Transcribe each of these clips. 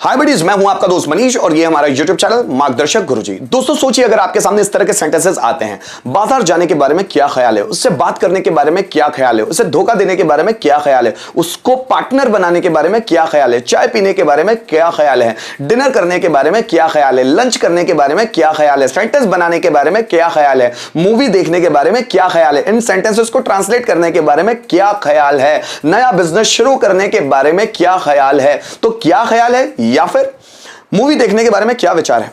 हाय buddies, मैं हूं आपका दोस्त मनीष और ये हमारा यूट्यूब चैनल मार्गदर्शक गुरुजी। दोस्तों सोचिए, अगर आपके सामने इस तरह के सेंटेंसेस आते हैं, बाजार जाने के बारे में क्या ख्याल है, उससे बात करने के बारे में क्या ख्याल है, उसे धोखा देने के बारे में क्या ख्याल है, उसको पार्टनर बनाने के बारे में क्या ख्याल है, चाय पीने के बारे में क्या ख्याल है, डिनर करने के बारे में क्या ख्याल है, लंच करने के बारे में क्या ख्याल है, सेंटेंस बनाने के बारे में क्या ख्याल है, मूवी देखने के बारे में क्या ख्याल है, इन सेंटेंसेस को ट्रांसलेट करने के बारे में क्या ख्याल है, नया बिजनेस शुरू करने के बारे में क्या ख्याल है। तो क्या ख्याल है, या फिर मूवी देखने के बारे में क्या विचार है,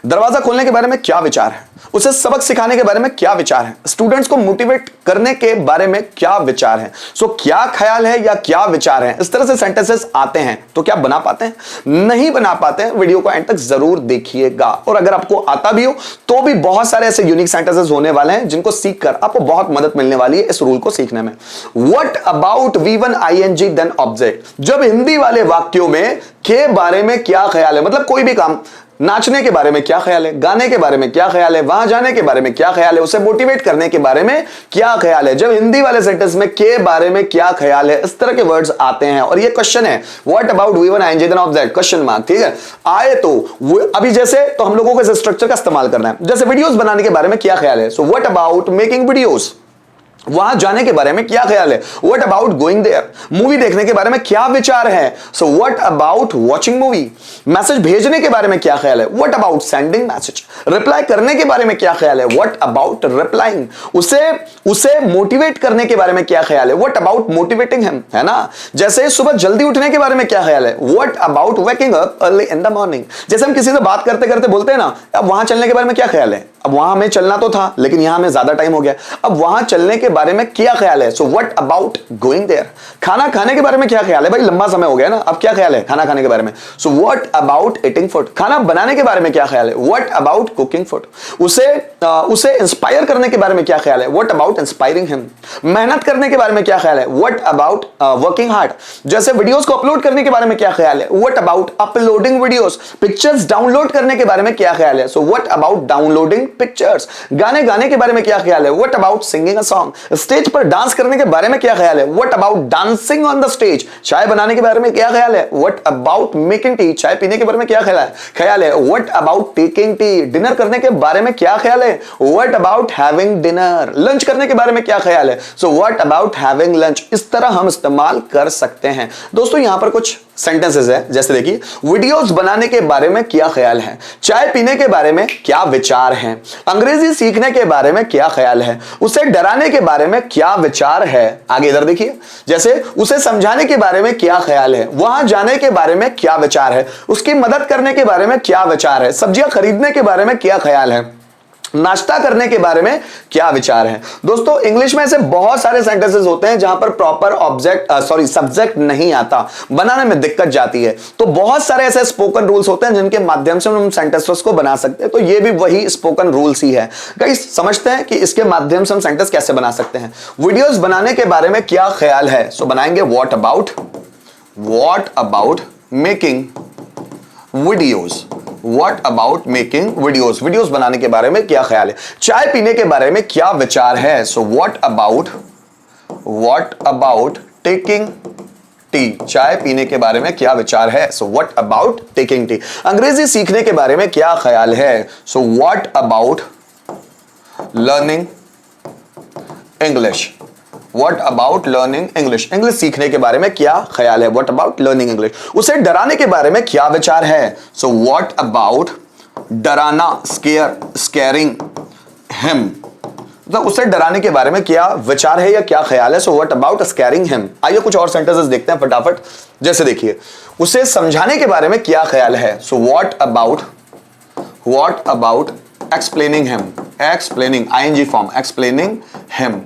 दरवाजा खोलने के बारे में क्या विचार है, उसे सबक सिखाने के बारे में क्या विचार है, स्टूडेंट्स को मोटिवेट करने के बारे में क्या विचार है। सो क्या ख्याल है या क्या विचार है, इस तरह से सेंटेंसेस आते हैं तो क्या बना पाते हैं? नहीं बना पाते हैं। वीडियो को एंड तक जरूर देखिएगा। और अगर आपको आता भी हो तो भी बहुत सारे ऐसे यूनिक सेंटेंसेस होने वाले हैं जिनको सीखकर आपको बहुत मदद मिलने वाली है इस रूल को सीखने में। What about V1 ING then object. जब हिंदी वाले वाक्यों में के बारे में क्या ख्याल है, मतलब कोई भी काम, नाचने के बारे में क्या ख्याल है, गाने के बारे में क्या ख्याल है, वहां जाने के बारे में क्या ख्याल है, उसे मोटिवेट करने के बारे में क्या ख्याल है। जब हिंदी वाले सेंटेंस में के बारे में क्या ख्याल है, इस तरह के वर्ड्स आते हैं और ये क्वेश्चन है, what about V1 ING then object question mark, ठीक है। आए तो अभी जैसे तो हम लोगों को इस स्ट्रक्चर का इस्तेमाल करना है। जैसे वीडियोस बनाने के बारे में क्या ख्याल है, so what about making videos. वहां जाने के बारे में क्या ख्याल है, what about going there. Movie देखने के बारे में क्या विचार है, so what about watching movie. Message भेजने के बारे में क्या ख्याल है, what about sending message. Reply करने के बारे में क्या ख्याल है, व्हाट अबाउट रिप्लाइंग। उसे मोटिवेट करने के बारे में क्या ख्याल है, व्हाट अबाउट मोटिवेटिंग हिम, है ना। जैसे सुबह जल्दी उठने के बारे में क्या ख्याल है, what about waking up early in the morning. जैसे हम किसी से बात करते करते बोलते हैं ना, अब वहां चलने के बारे में क्या ख्याल है। अब वहां हमें चलना तो था लेकिन यहां हमें ज्यादा टाइम हो गया, अब वहां चलने के बारे में क्या ख्याल है, so what about going there. खाना खाने के बारे में क्या ख्याल है, भाई लंबा समय हो गया ना, अब क्या ख्याल है खाना खाने के बारे में, सो व्हाट अबाउट ईटिंग फूड। खाना बनाने के बारे में क्या ख्याल है, व्हाट अबाउट कुकिंग फूड। उसे इंस्पायर करने के बारे में क्या ख्याल है, व्हाट अबाउट इंस्पायरिंग हिम। मेहनत करने के बारे में क्या ख्याल है, व्हाट अबाउट वर्किंग हार्ड। जैसे वीडियोस को अपलोड करने के बारे में क्या ख्याल है, what about uploading videos. Pictures download करने के बारे में क्या ख्याल है, so what about downloading pictures. गाने गाने के बारे में क्या ख्याल है, what about singing a song. Stage पर डांस करने के बारे में क्या ख्याल है, what about dancing on the stage. चाय बनाने के बारे में क्या ख्याल है, व्हाट अबाउट मेकिंग टी। चाय पीने के बारे में क्या ख्याल है, what about taking tea. Dinner करने के बारे में क्या ख्याल है, what about having dinner. Lunch करने के बारे में क्या ख्याल है, so what about having lunch. इस तरह हम इस्तेमाल कर सकते हैं। दोस्तों यहां पर कुछ सेंटेंसेस है, जैसे देखिए, वीडियोस बनाने के बारे में क्या ख्याल है, चाय पीने के बारे में क्या विचार है, अंग्रेजी सीखने के बारे में क्या ख्याल है, उसे डराने के बारे में क्या विचार है। आगे इधर देखिए, जैसे उसे समझाने के बारे में क्या ख्याल है, वहां जाने के बारे में क्या विचार है, उसकी मदद करने के बारे में क्या विचार है, सब्जियां खरीदने के बारे में क्या ख्याल है, नाश्ता करने के बारे में क्या विचार है। दोस्तों इंग्लिश में ऐसे बहुत सारे सेंटेंसेस होते हैं जहां पर प्रॉपर सब्जेक्ट नहीं आता, बनाने में दिक्कत जाती है। तो बहुत सारे ऐसे स्पोकन रूल्स होते हैं जिनके माध्यम से हम सेंटेंसेस को बना सकते हैं। तो ये भी वही स्पोकन रूल्स ही है। गाइस समझते हैं कि इसके माध्यम से हम सेंटेंस कैसे बना सकते हैं। वीडियोस बनाने के बारे में क्या ख्याल है, सो बनाएंगे what about making videos. What about making videos? Videos बनाने के बारे में क्या ख्याल है। चाय पीने के बारे में क्या विचार है, so what about taking T. चाय पीने के बारे में क्या विचार है, so what about taking tea। अंग्रेजी सीखने के बारे में क्या ख्याल है, so what about learning English। What about learning English। English सीखने के बारे में क्या ख्याल है, What about learning English। उसे डराने के बारे में क्या विचार है, सो What about डराना scaring him। मतलब उसे डराने के बारे में क्या विचार है या क्या ख्याल है, so What about scaring him। आइए कुछ और सेंटेंसेस देखते हैं फटाफट। जैसे देखिए, उसे समझाने के बारे में क्या ख्याल है, so What about explaining him। explaining ING form, explaining him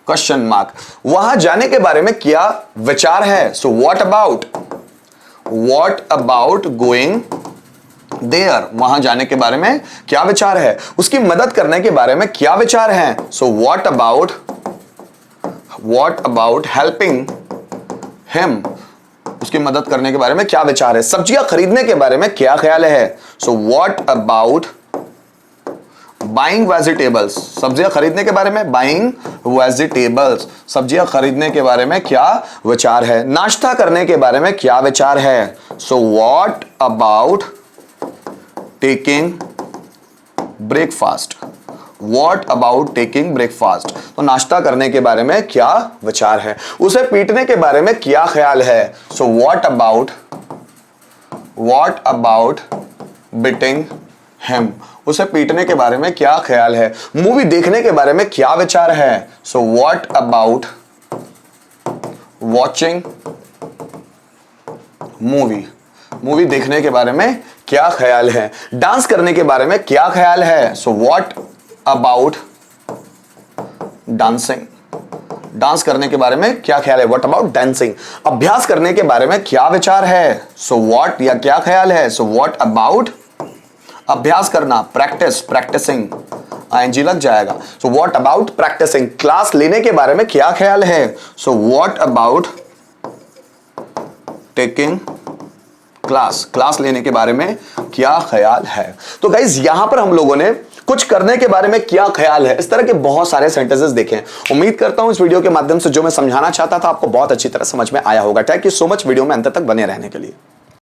question mark. वहां जाने के बारे में क्या विचार है, so what about going there. वहां जाने के बारे में क्या विचार है, उसकी मदद करने के बारे में क्या विचार है, so what about helping him. उसकी मदद करने के बारे में क्या विचार है। सब्जियां खरीदने के बारे में क्या ख्याल है, so what about buying vegetables, सब्जियां खरीदने के बारे में, बाइंग वेजिटेबल्स, सब्जियां खरीदने के बारे में क्या विचार है। नाश्ता करने के बारे में क्या विचार है, so what about taking breakfast, what about taking breakfast, तो नाश्ता करने के बारे में क्या विचार है। उसे पीटने के बारे में क्या ख्याल है, so what about beating him, उसे पीटने के बारे में क्या ख्याल है। मूवी देखने के बारे में क्या विचार है, so what about watching movie, movie देखने के बारे में क्या ख्याल है। डांस करने के बारे में क्या ख्याल है, so what about dancing, dance करने के बारे में क्या ख्याल है, व्हाट अबाउट डांसिंग। अभ्यास करने के बारे में क्या विचार है, सो व्हाट या क्या ख्याल है, सो व्हाट अबाउट अभ्यास करना, प्रैक्टिस, प्रैक्टिसिंग, आईएनजी लग जाएगा, so what about practicing. Class लेने के बारे में क्या ख्याल है, so what about taking class, class लेने के बारे में क्या ख्याल है। तो गाइज यहां पर हम लोगों ने कुछ करने के बारे में क्या ख्याल है, इस तरह के बहुत सारे सेंटेंसेस देखे हैं। उम्मीद करता हूं इस वीडियो के माध्यम से जो मैं समझाना चाहता था आपको बहुत अच्छी तरह समझ में आया होगा। Thank you so much video में अंत तक बने रहने के लिए।